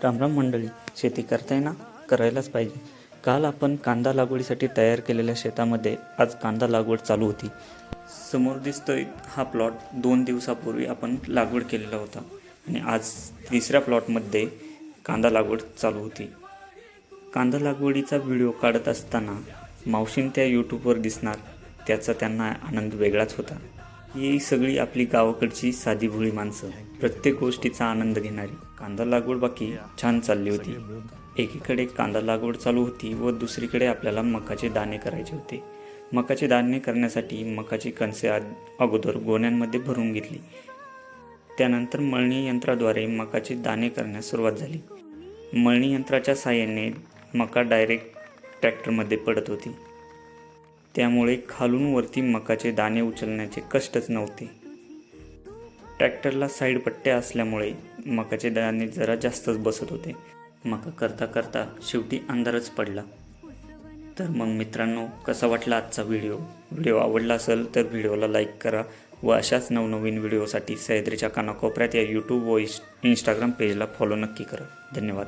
रामराम मंडळी, शेती करताय ना, करायलाच पाहिजे. काल आपण कांदा लागवडीसाठी तयार केलेल्या शेतामध्ये आज कांदा लागवड चालू होती. समोर दिसतोय हा प्लॉट 2 दिवसापूर्वी आपण लागवड केलेला होता आणि आज तिसऱ्या प्लॉटमध्ये कांदा लागवड चालू होती. कांदा लागवडीचा व्हिडिओ काढत असताना मावशीन त्या यूट्यूबवर दिसणार, त्याचा त्यांना आनंद वेगळाच होता. ही सगळी आपली गावाकडची साधी भोळी माणसं, प्रत्येक गोष्टीचा आनंद घेणारी. कांदा लागवड बाकी छान चालली होती. एकीकडे कांदा लागवड चालू होती व दुसरीकडे आपल्याला मकाचे दाणे करायचे होते. मकाचे दाणे करण्यासाठी मकाची कणसे अगोदर गोण्यांमध्ये भरून घेतली. त्यानंतर मळणी यंत्राद्वारे मकाचे दाणे करण्यास सुरुवात झाली. मळणी यंत्राच्या साहाय्याने मका डायरेक्ट ट्रॅक्टरमध्ये पडत होती, त्यामुळे खालून वरती मकाचे दाणे उचलण्याचे कष्टच नव्हते. ट्रॅक्टरला साईड पट्ट्या असल्यामुळे मकाचे दाणे जरा जास्तच बसत होते. मका करता करता शेवटी अंधारच पडला. तर मग मित्रांनो, कसा वाटला आजचा व्हिडिओ आवडला असेल तर व्हिडिओला लाईक करा व अशाच नवनवीन व्हिडिओसाठी सह्याद्रीच्या कानाकोपऱ्यात या यूट्यूब व इंस्टाग्राम पेजला फॉलो नक्की करा. धन्यवाद.